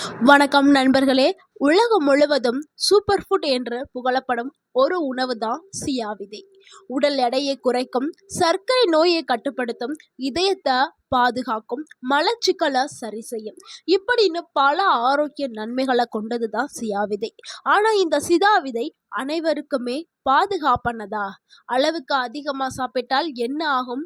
வணக்கம் நண்பர்களே. உலகம் முழுவதும் சூப்பர் ஃபுட் என்று புகழப்படும் ஒரு உணவு தான் சியா விதை. உடல் எடையை குறைக்கும், சர்க்கரை நோயை கட்டுப்படுத்தும், இதயத்தை பாதுகாக்கும், மலச்சிக்கலை சரி செய்யும், இப்படின்னு பல ஆரோக்கிய நன்மைகளை கொண்டது தான் சியா விதை. ஆனா இந்த சியா விதை அனைவருக்குமே பாதுகாப்பானதா? அளவுக்கு அதிகமா சாப்பிட்டால் என்ன ஆகும்?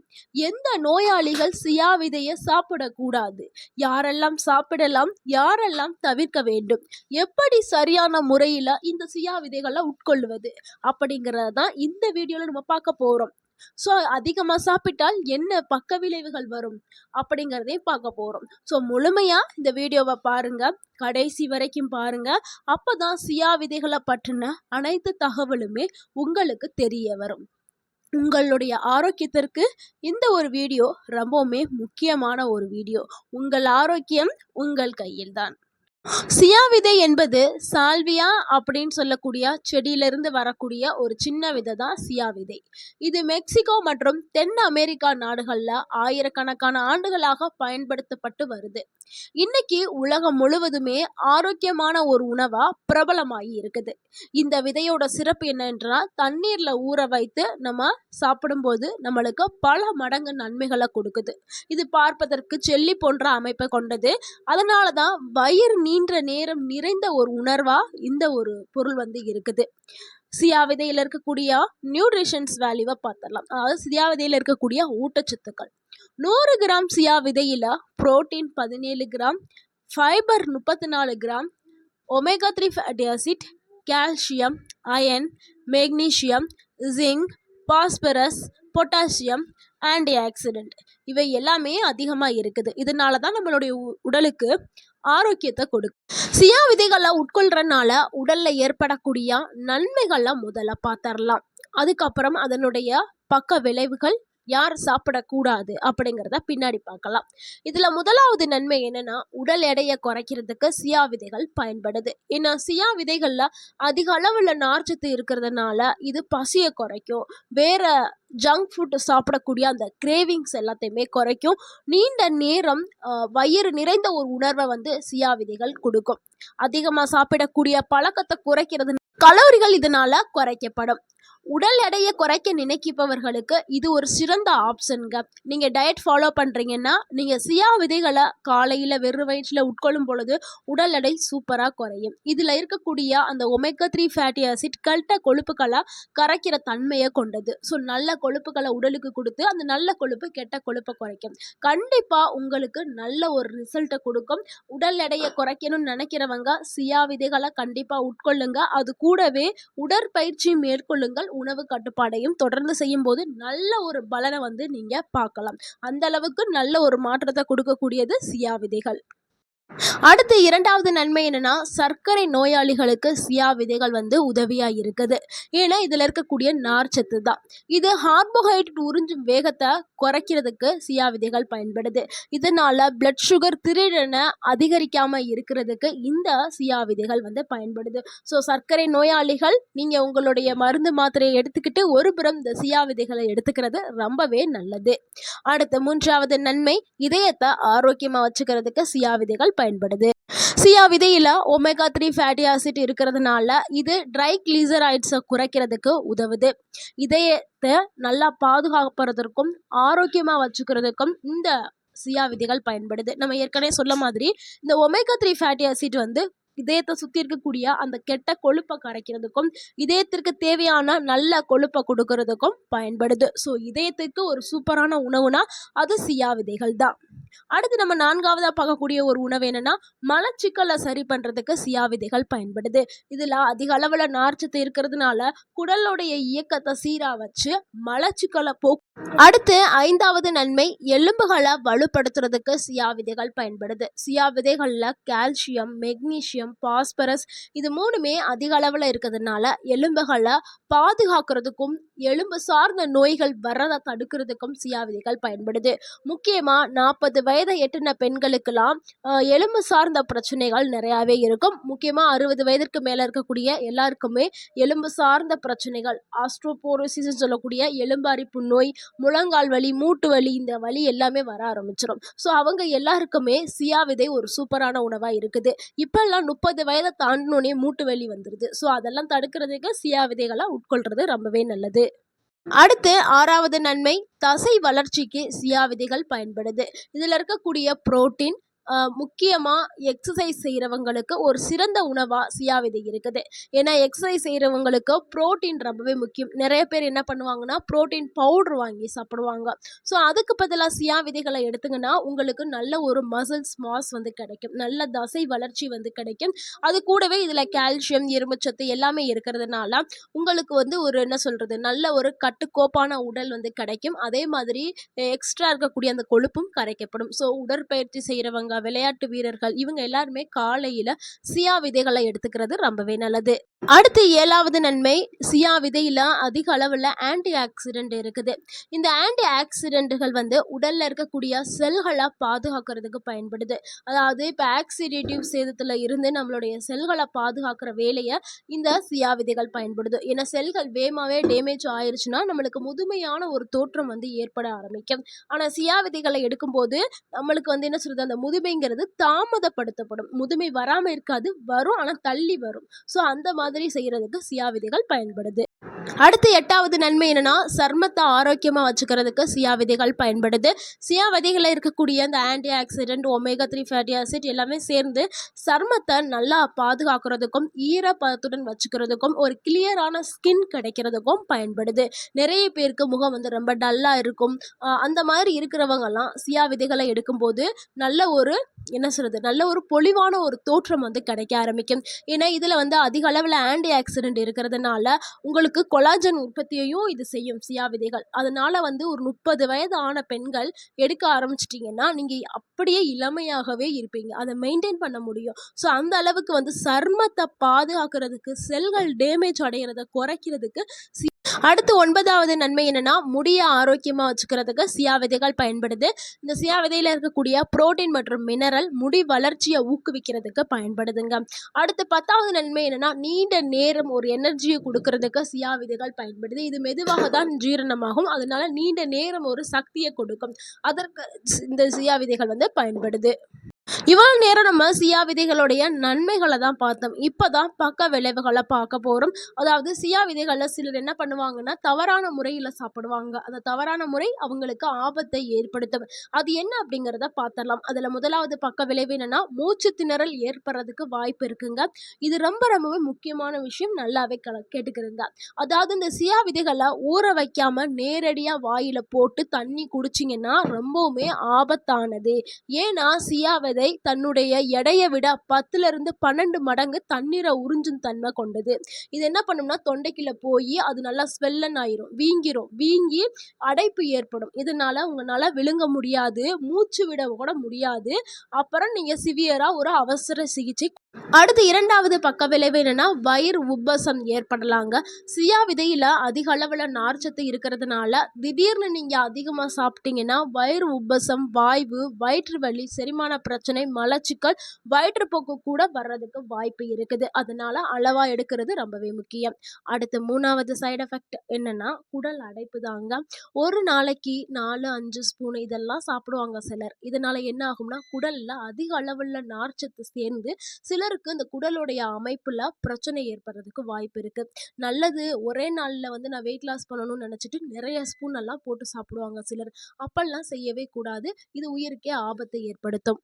எந்த நோயாளிகள் சியா விதையை சாப்பிடக்கூடாது? யாரெல்லாம் சாப்பிடலாம், யாரெல்லாம் தவிர்க்க வேண்டும்? எப்படி சரியான முறையில் இந்த சியா விதைகளை உட்கொள்வது அப்படிங்கிறத தான் இந்த வீடியோவில் நம்ம பார்க்க போகிறோம். ஸோ அதிகமாக சாப்பிட்டால் என்ன பக்க விளைவுகள் வரும் அப்படிங்கிறதையும் பார்க்க போகிறோம். ஸோ முழுமையாக இந்த வீடியோவை பாருங்கள், கடைசி வரைக்கும் பாருங்கள். அப்போ தான் சியா விதைகளை பற்றின அனைத்து தகவலுமே உங்களுக்கு தெரிய வரும். உங்களுடைய ஆரோக்கியத்திற்கு இந்த ஒரு வீடியோ ரொம்பவுமே முக்கியமான ஒரு வீடியோ. உங்கள் ஆரோக்கியம் உங்கள் கையில்தான். சியா விதை என்பது சால்வியா அப்படின்னு சொல்லக்கூடிய செடியிலிருந்து வரக்கூடிய ஒரு சின்ன விதை தான் சியா விதை. இது மெக்சிகோ மற்றும் தென் அமெரிக்கா நாடுகளில் ஆயிரக்கணக்கான ஆண்டுகளாக பயன்படுத்தப்பட்டு வருது. இன்னைக்கு உலகம் முழுவதுமே ஆரோக்கியமான ஒரு உணவா பிரபலமாகி இருக்குது. இந்த விதையோட சிறப்பு என்னன்றா, தண்ணீர்ல ஊற வைத்து நம்ம சாப்பிடும்போது நம்மளுக்கு பல மடங்கு நன்மைகளை கொடுக்குது. இது பார்ப்பதற்கு செல்லி போன்ற அமைப்பை கொண்டது. அதனால தான் வயிறு நீண்ட நேரம் நிறைந்த ஒரு உணர்வா இந்த ஒரு பொருள் இருக்குது. சியா விதையில் இருக்கக்கூடிய நியூட்ரிஷன்ஸ் வேல்யூவை பார்த்துடலாம். அதாவது சியா விதையில் இருக்கக்கூடிய ஊட்டச்சத்துக்கள். 100 கிராம் சியா விதையில் protein 17 gram, fibre 34 gram, omega 3 fatty acid, calcium, iron, magnesium, zinc, phosphorus, potassium, antioxidant இவை எல்லாமே அதிகமாக இருக்குது. இதனால தான் நம்மளுடைய உடலுக்கு ஆரோக்கியத்தை கொடுக்கும். சியா விதைகளை உட்கொள்றதுனால உடல்ல ஏற்படக்கூடிய நன்மைகளை முதல்ல பார்த்துடலாம். அதுக்கப்புறம் அதனுடைய பக்க விளைவுகள், யார் சாப்பிடக்கூடாது அப்படிங்கிறத பின்னாடி பார்க்கலாம். இதில் முதலாவது நன்மை என்னன்னா, உடல் எடையை குறைக்கிறதுக்கு சியா விதைகள் பயன்படுது. ஏன்னா சியா விதைகளில் அதிக அளவில் நார்ச்சத்து இருக்கிறதுனால இது பசியை குறைக்கும். வேற ஜங்க் ஃபுட் சாப்பிடக்கூடிய அந்த கிரேவிங்ஸ் எல்லாத்தையுமே குறைக்கும். நீண்ட நேரம் வயிறு நிறைந்த ஒரு உணர்வை சியா விதைகள் கொடுக்கும். அதிகமாக சாப்பிடக்கூடிய பழக்கத்தை குறைக்கிறது, கலோரிகள் இதனால குறைக்கப்படும். உடல் எடையை குறைக்க நினைப்பவர்களுக்கு இது ஒரு சிறந்த ஆப்ஷனுங்க. நீங்கள் டயட் ஃபாலோ பண்ணுறீங்கன்னா நீங்கள் சியா விதைகளை காலையில் வெறும் வயிற்றில் உட்கொள்ளும் பொழுது உடல் எடை சூப்பராக குறையும். இதில் இருக்கக்கூடிய அந்த ஒமேகா 3 ஃபேட்டி ஆசிட் கெட்ட கொழுப்புகளை கரைக்கிற தன்மையை கொண்டது. ஸோ நல்ல கொழுப்புகளை உடலுக்கு கொடுத்து அந்த நல்ல கொழுப்பு கெட்ட கொழுப்பை குறைக்கும். கண்டிப்பாக உங்களுக்கு நல்ல ஒரு ரிசல்ட்டை கொடுக்கும். உடல் எடையை குறைக்கணும்னு நினைக்கிறவங்க சியா விதைகளை கண்டிப்பாக உட்கொள்ளுங்க. அது கூடவே உடற்பயிற்சி மேற்கொள்ளுங்கள். உணவு கட்டுப்பாடையும் தொடர்ந்து செய்யும் போது நல்ல ஒரு பலனை நீங்க பார்க்கலாம். அந்த அளவுக்கு நல்ல ஒரு மாற்றத்தை கொடுக்கக்கூடியது சியா விதைகள். அடுத்து இரண்டாவது நன்மை என்னன்னா, சர்க்கரை நோயாளிகளுக்கு சியா விதைகள் உதவியா இருக்குது. ஏன்னா இதுல இருக்கக்கூடிய நார்ச்சத்து தான். இது கார்போஹைட்ரேட் உறிஞ்சும் வேகத்தை குறைக்கிறதுக்கு சியா விதைகள் பயன்படுது. இதனால பிளட் சுகர் திடீரென அதிகரிக்காம இருக்கிறதுக்கு இந்த சியா விதைகள் பயன்படுது. ஸோ சர்க்கரை நோயாளிகள் நீங்க உங்களுடைய மருந்து மாத்திரையை எடுத்துக்கிட்டு ஒரு புறம் இந்த சியா விதைகளை எடுத்துக்கிறது ரொம்பவே நல்லது. அடுத்து மூன்றாவது நன்மை, இதயத்தை ஆரோக்கியமா வச்சுக்கிறதுக்கு சியா விதைகள் பயன்படுது. சியா விதையில ஒமேகா 3 ஃபேட்டி ஆசிட் இருக்கிறதுனால இது ட்ரைக்ளிசரைட்ஸை குறைக்கிறதுக்கு உதவுது. இதயத்தை நல்லா பாதுகாப்பதற்கும் ஆரோக்கியமாக வச்சுக்கிறதுக்கும் இந்த சியா விதைகள் பயன்படுது. நம்ம ஏற்கனவே சொல்ல மாதிரி இந்த ஒமேகா 3 ஃபேட்டி ஆசிட் இதயத்தை சுற்றி இருக்கக்கூடிய அந்த கெட்ட கொழுப்பை கரைக்கிறதுக்கும் இதயத்திற்கு தேவையான நல்ல கொழுப்பை கொடுக்கறதுக்கும் பயன்படுது. ஸோ இதயத்துக்கு ஒரு சூப்பரான உணவுனா அது சியா விதைகள் தான். அடுத்து நம்ம நான்காவதாக பார்க்கக்கூடிய ஒரு உணவு என்னன்னா, மலச்சிக்கலை சரி பண்ணுறதுக்கு சியா விதைகள் பயன்படுது. இதில் அதிக அளவில் நார்ச்சத்து இருக்கிறதுனால குடலுடைய இயக்கத்தை சீராக வச்சு மலச்சிக்கலை அடுத்து ஐந்தாவது நன்மை, எலும்புகளை வலுப்படுத்துறதுக்கு சியா விதைகள் பயன்படுது. சியா விதைகளில் கால்சியம், மெக்னீசியம், பாஸ்பரஸ் இது மூணுமே அதிக அளவில் இருக்கிறதுனால எலும்புகளை பாதுகாக்கிறதுக்கும் எலும்பு சார்ந்த நோய்கள் வர்றதை தடுக்கிறதுக்கும் சியா விதைகள் பயன்படுது. முக்கியமாக 40 வயதை எட்டின பெண்களுக்கெல்லாம் எலும்பு சார்ந்த பிரச்சனைகள் நிறையாவே இருக்கும். முக்கியமாக 60 வயதிற்கு மேலே இருக்கக்கூடிய எல்லாருக்குமே எலும்பு சார்ந்த பிரச்சனைகள், ஆஸ்ட்ரோபோரோசிஸ் சொல்லக்கூடிய எலும்பாரிப்பு நோய், முழங்கால் வலி, மூட்டு வலி, இந்த வலி எல்லாமே வர ஆரம்பிச்சிடும். ஸோ அவங்க எல்லாருக்குமே சியா விதை ஒரு சூப்பரான உணவாக இருக்குது. இப்போல்லாம் 30 வயதை தாண்டினோடனே மூட்டு வலி வந்துடுது. ஸோ அதெல்லாம் தடுக்கிறதுக்கு சியா விதைகளை உட்கொள்றது ரொம்பவே நல்லது. அடுத்து 6வது நன்மை, தசை வளர்ச்சிக்கு சியா விதைகள் பயன்படுது. இதில் இருக்கக்கூடிய புரோட்டீன், முக்கியமாக எக்ஸசைஸ் செய்கிறவங்களுக்கு ஒரு சிறந்த உணவாக சியா விதை இருக்குது. ஏன்னா எக்ஸசைஸ் செய்கிறவங்களுக்கு புரோட்டீன் ரொம்பவே முக்கியம். நிறைய பேர் என்ன பண்ணுவாங்கன்னா புரோட்டீன் பவுட்ரு வாங்கி சாப்பிடுவாங்க. ஸோ அதுக்கு பதிலாக சியா விதைகளை எடுத்துங்கன்னா உங்களுக்கு நல்ல ஒரு மசில்ஸ் மாஸ் வந்து கிடைக்கும், நல்ல தசை வளர்ச்சி வந்து கிடைக்கும். அது கூடவே இதில் கால்சியம், இரும்புச்சத்து எல்லாமே இருக்கிறதுனால உங்களுக்கு வந்து ஒரு என்ன சொல்கிறது, நல்ல ஒரு கட்டுக்கோப்பான உடல் வந்து கிடைக்கும். அதே மாதிரி எக்ஸ்ட்ரா இருக்கக்கூடிய அந்த கொழுப்பும் கரைக்கப்படும். ஸோ உடற்பயிற்சி செய்கிறவங்க, விளையாட்டு வீரர்கள், இவங்க எல்லாருமே காலையில் சியா விதைகளை எடுத்துக்கிறது ரொம்பவே நல்லது. அடுத்து 7வது நன்மை, சியா விதையில் அதிக அளவில் ஆன்டி ஆக்சிடென்ட் இருக்குது. இந்த ஆன்டி ஆக்சிடென்ட்டுகள் வந்து உடலில் இருக்கக்கூடிய செல்களை பாதுகாக்கிறதுக்கு பயன்படுது. அதாவது இப்போ ஆக்சிடேட்டிவ் சேதத்தில் இருந்து நம்மளுடைய செல்களை பாதுகாக்கிற வேலையை இந்த சியா விதைகள் பயன்படுது. ஏன்னா செல்கள் வேகமாகவே டேமேஜ் ஆயிடுச்சுன்னா நம்மளுக்கு முதுமையான ஒரு தோற்றம் வந்து ஏற்பட ஆரம்பிக்கும். ஆனால் சியா விதைகளை எடுக்கும்போது நம்மளுக்கு வந்து என்ன சொல்கிறது, அந்த முதுமைங்கிறது தாமதப்படுத்தப்படும். முதுமை வராமல் இருக்காது, வரும், ஆனால் தள்ளி வரும். ஸோ அந்த மாதிரி செய்யறதுக்கு சியா விதைகள் பயன்படுது. அடுத்து 8வது நன்மை என்னன்னா, சர்மத்தை ஆரோக்கியமாக வச்சுக்கிறதுக்கு சியா விதைகள் பயன்படுது. சியா விதைகளில் இருக்கக்கூடிய அந்த anti accident, omega 3 fatty acid எல்லாமே சேர்ந்து சர்மத்தை நல்லா பாதுகாக்கிறதுக்கும் ஈரப்பதத்துடன் வச்சுக்கிறதுக்கும் ஒரு கிளியரான ஸ்கின் கிடைக்கிறதுக்கும் பயன்படுது. நிறைய பேருக்கு முகம் வந்து ரொம்ப டல்லாக இருக்கும். அந்த மாதிரி இருக்கிறவங்கலாம் சியா விதைகளை எடுக்கும்போது நல்ல ஒரு என்ன சொல்கிறது, நல்ல ஒரு பொலிவான ஒரு தோற்றம் வந்து கிடைக்க ஆரம்பிக்கும். ஏன்னா இதில் வந்து அதிக அளவில் ஆன்டி ஆக்சிடென்ட் இருக்கிறதுனால உங்களுக்கு கொலாஜன் உற்பத்தியையும் இது செய்யும் சியா விதைகள். அதனால வந்து ஒரு 30 வயது ஆன பெண்கள் எடுக்க ஆரம்பிச்சிட்டிங்கன்னா நீங்கள் அப்படியே இளமையாகவே இருப்பீங்க, அதை மெயின்டைன் பண்ண முடியும். ஸோ அந்த அளவுக்கு வந்து சர்மத்தை பாதுகாக்கிறதுக்கு, செல்கள் டேமேஜ் அடைகிறத குறைக்கிறதுக்கு. அடுத்து 9வது நன்மை என்னன்னா, முடியை ஆரோக்கியமாக வச்சுக்கிறதுக்கு சியா விதைகள் பயன்படுது. இந்த சியா விதையில் இருக்கக்கூடிய புரோட்டீன் மற்றும் மினரல் முடி வளர்ச்சியை ஊக்குவிக்கிறதுக்கு பயன்படுதுங்க. அடுத்து 10வது நன்மை என்னன்னா, நீண்ட நேரம் ஒரு எனர்ஜியை கொடுக்கறதுக்கு சியா விதைகள் பயன்படுது. இது மெதுவாக தான் ஜீரணமாகும், அதனால நீண்ட நேரம் ஒரு சக்தியை கொடுக்கும். அதற்கு இந்த சியா விதைகள் வந்து பயன்படுது. இவ்வளோ நேரம் நம்ம சியா விதைகளுடைய நன்மைகளை தான் பார்த்தோம். இப்போ தான் பக்க விளைவுகளை பார்க்க போகிறோம். அதாவது சியா விதைகளில் சிலர் என்ன பண்ணுவாங்கன்னா தவறான முறையில் சாப்பிடுவாங்க. அந்த தவறான முறை அவங்களுக்கு ஆபத்தை ஏற்படுத்தும். அது என்ன அப்படிங்கிறத பார்த்துடலாம். அதில் முதலாவது பக்க விளைவு என்னென்னா, மூச்சு திணறல் ஏற்படுறதுக்கு வாய்ப்பு இருக்குங்க. இது ரொம்பவே முக்கியமான விஷயம், நல்லாவே கேட்டுக்கிறங்க. அதாவது இந்த சியா விதைகளை ஊற வைக்காமல் நேரடியாக வாயில் போட்டு தண்ணி குடிச்சிங்கன்னா ரொம்பவுமே ஆபத்தானது. ஏன்னா சியா விதை தன்னுடைய எடையை விட 10லிருந்து 12 மடங்கு தண்ணீரை உறிஞ்சும் தன்மை கொண்டது. இது என்ன பண்ணும்னா தொண்டைக்குள்ள போய் அது நல்லா ஸ்வெல்லன் ஆயிரும், வீங்கி அடைப்பு ஏற்படும். இதனால உங்களால விழுங்க முடியாது, மூச்சு விட கூட முடியாது. அப்புறம் நீங்க சிவியரா ஒரு அவசர சிகிச்சை. அடுத்து 2வது பக்க விளைவு என்னன்னா, வயிறு உப்பசம் ஏற்படலாங்க. சியா விதையில அதிக அளவில் நார்ச்சத்து இருக்கிறதுனால திடீர்னு நீங்க அதிகமாக சாப்பிட்டீங்கன்னா வயிறு உப்பசம், வாய்வு, வயிற்று வலி, செரிமான பிரச்சனை, மலச்சிக்கல், வயிற்றுப்போக்கு கூட வர்றதுக்கு வாய்ப்பு இருக்குது. அதனால அளவா எடுக்கிறது ரொம்பவே முக்கியம். அடுத்து 3வது சைடு எஃபெக்ட் என்னன்னா, குடல் அடைப்பு தாங்க. ஒரு நாளைக்கு 4-5 ஸ்பூன் இதெல்லாம் சாப்பிடுவாங்க சிலர். இதனால என்ன ஆகும்னா குடல்ல அதிக அளவில் நார்ச்சத்து சேர்ந்து சிலருக்கு இந்த குடலுடைய அமைப்புல பிரச்சனை ஏற்படுறதுக்கு வாய்ப்பு இருக்கு. நல்லது ஒரே நாள்ல வந்து நான் வெயிட் லாஸ் பண்ணணும்னு நினைச்சிட்டு நிறைய ஸ்பூன் எல்லாம் போட்டு சாப்பிடுவாங்க சிலர். அப்பெல்லாம் செய்யவே கூடாது, இது உயிருக்கே ஆபத்தை ஏற்படுத்தும்.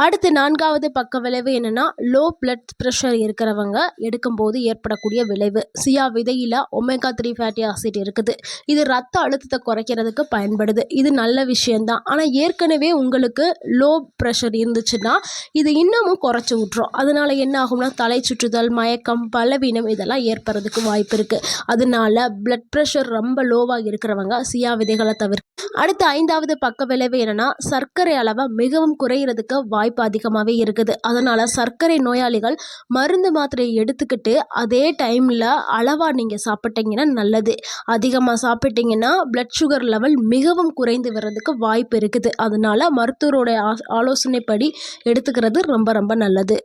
அடுத்து 4வது பக்க விளைவு என்னன்னா, லோ பிளட் ப்ரெஷர் இருக்கிறவங்க எடுக்கும்போது ஏற்படக்கூடிய விளைவு. சியா விதையில் ஒமேகா 3 ஃபேட்டி ஆசிட் இருக்குது. இது ரத்த அழுத்தத்தை குறைக்கிறதுக்கு பயன்படுது. இது நல்ல விஷயந்தான். ஆனால் ஏற்கனவே உங்களுக்கு லோ ப்ரெஷர் இருந்துச்சுன்னா இது இன்னமும் குறைச்சி விட்ரும். அதனால என்ன ஆகும்னா தலை சுற்றுதல், மயக்கம், பலவீனம் இதெல்லாம் ஏற்படுறதுக்கு வாய்ப்பு இருக்குது. அதனால பிளட் ப்ரெஷர் ரொம்ப லோவாக இருக்கிறவங்க சியா விதைகளை தவிர்க்க. அடுத்து 5வது பக்க விளைவு என்னன்னா, சர்க்கரை அளவை மிகவும் குறையிறதுக்கு வாய்ப்பு அதிகமாகவே இருக்குது. அதனால் சர்க்கரை நோயாளிகள் மருந்து மாத்திரையை எடுத்துக்கிட்டு அதே டைமில் அளவாக நீங்கள் சாப்பிட்டீங்கன்னா நல்லது. அதிகமாக சாப்பிட்டீங்கன்னா பிளட் சுகர் லெவல் மிகவும் குறைந்து வர்றதுக்கு வாய்ப்பு இருக்குது. அதனால் மருத்துவரோட ஆலோசனைப்படி எடுத்துக்கிறது ரொம்ப ரொம்ப நல்லது.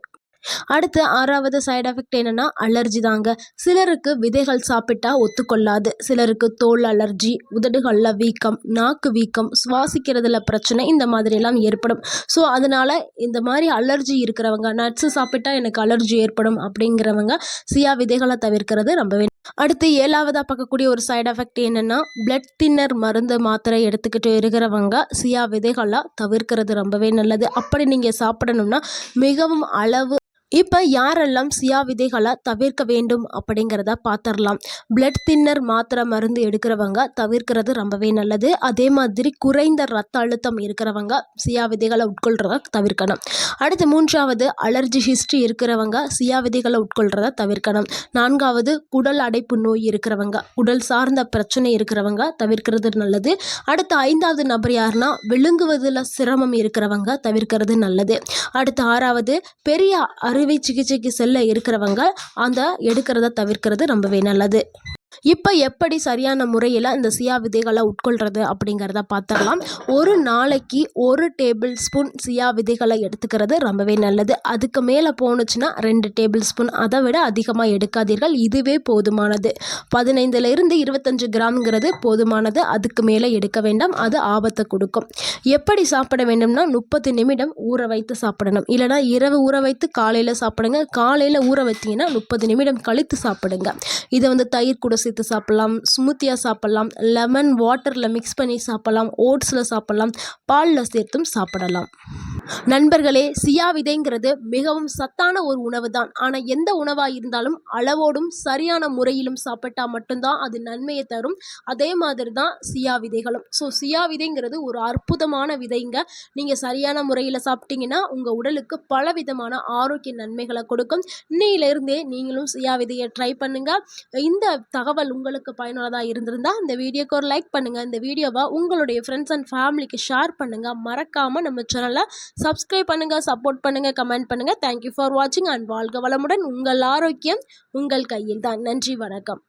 அடுத்து 6வது சைடு எஃபெக்ட் என்னென்னா அலர்ஜி தாங்க. சிலருக்கு விதைகள் சாப்பிட்டா ஒத்துக்கொள்ளாது. சிலருக்கு தோல் அலர்ஜி, உதடுகளில் வீக்கம், நாக்கு வீக்கம், சுவாசிக்கிறதுல பிரச்சனை இந்த மாதிரியெல்லாம் ஏற்படும். ஸோ அதனால் இந்த மாதிரி அலர்ஜி இருக்கிறவங்க, நட்ஸு சாப்பிட்டா எனக்கு அலர்ஜி ஏற்படும் அப்படிங்கிறவங்க சியா விதைகளை தவிர்க்கிறது ரொம்பவே. அடுத்து 7வதாக பார்க்கக்கூடிய ஒரு சைடு எஃபெக்ட் என்னென்னா பிளட் தின்னர் மருந்து மாத்திரை எடுத்துக்கிட்டு இருக்கிறவங்க சியா விதைகளை தவிர்க்கிறது ரொம்பவே நல்லது. அப்படி நீங்கள் சாப்பிடணும்னா மிகவும் அளவு. இப்போ யாரெல்லாம் சியா விதைகளை தவிர்க்க வேண்டும் அப்படிங்கிறத பார்த்துடலாம். பிளட் தின்னர் மாத்திரை மருந்து எடுக்கிறவங்க தவிர்க்கிறது ரொம்பவே நல்லது. அதே மாதிரி குறைந்த ரத்த அழுத்தம் இருக்கிறவங்க சியா விதைகளை உட்கொள்கிறத தவிர்க்கணும். அடுத்து 3வது அலர்ஜி ஹிஸ்ட்ரி இருக்கிறவங்க சியா விதைகளை உட்கொள்கிறத தவிர்க்கணும். 4வது குடல் அடைப்பு நோய் இருக்கிறவங்க, உடல் சார்ந்த பிரச்சனை இருக்கிறவங்க தவிர்க்கிறது நல்லது. அடுத்து 5வது நபர் யாருன்னா விழுங்குவதில் சிரமம் இருக்கிறவங்க தவிர்க்கிறது நல்லது. அடுத்து 6வது பெரிய அறுவை சிகிச்சைக்கு செல்ல இருக்கிறவங்க அந்த எடுக்கிறத தவிர்க்கிறது ரொம்பவே நல்லது. இப்போ எப்படி சரியான முறையில் இந்த சியா விதைகளை உட்கொள்கிறது அப்படிங்கிறத பார்த்துடலாம். ஒரு நாளைக்கு 1 டேபிள் ஸ்பூன் சியா விதைகளை எடுத்துக்கிறது ரொம்பவே நல்லது. அதுக்கு மேலே போணுச்சுன்னா 2 டேபிள் ஸ்பூன், அதை விட அதிகமாக எடுக்காதீர்கள். இதுவே போதுமானது. 15லிருந்து 25 கிராம்ங்கிறது போதுமானது. அதுக்கு மேலே எடுக்க வேண்டாம், அது ஆபத்தை கொடுக்கும். எப்படி சாப்பிட வேண்டும்னா 30 நிமிடம் ஊற வைத்து சாப்பிடணும். இல்லைனா இரவு ஊற வைத்து காலையில் சாப்பிடுங்க. காலையில் ஊற வைத்தீங்கன்னா 30 நிமிடம் கழித்து சாப்பிடுங்க. இதை தயிர் கூட சேர்த்து சாப்பிட்லாம், ஸ்மூத்தியாக சாப்பிட்லாம், லெமன் வாட்டரில் மிக்ஸ் பண்ணி சாப்பிட்லாம், ஓட்ஸில் சாப்பிட்லாம், பாலில் சேர்த்தும் சாப்பிடலாம். நண்பர்களே, சியா விதைங்கிறது மிகவும் சத்தான ஒரு உணவு தான். ஆனால் எந்த உணவாக இருந்தாலும் அளவோடும் சரியான முறையிலும் சாப்பிட்டா மட்டும்தான் அது நன்மையை தரும். அதே மாதிரி தான் சியா விதைகளும். ஸோ சியா விதைங்கிறது ஒரு அற்புதமான விதைங்க. நீங்கள் சரியான முறையில் சாப்பிட்டீங்கன்னா உங்கள் உடலுக்கு பலவிதமான ஆரோக்கிய நன்மைகளை கொடுக்கும். இன்னையிலிருந்தே நீங்களும் சியா விதையை ட்ரை பண்ணுங்கள். இந்த தகவல் உங்களுக்கு பயனுள்ளதாக இருந்திருந்தால் இந்த வீடியோக்கு ஒரு லைக் பண்ணுங்கள். இந்த வீடியோவை உங்களுடைய ஃப்ரெண்ட்ஸ் அண்ட் ஃபேமிலிக்கு ஷேர் பண்ணுங்கள். மறக்காமல் நம்ம சேனலை சப்ஸ்கிரைப் பண்ணுங்கள், சப்போர்ட் பண்ணுங்கள், கமெண்ட் பண்ணுங்கள். தேங்க்யூ ஃபார் வாட்சிங் அண்ட் வாழ்க வளமுடன். உங்கள் ஆரோக்கியம் உங்கள் கையில் தான். நன்றி, வணக்கம்.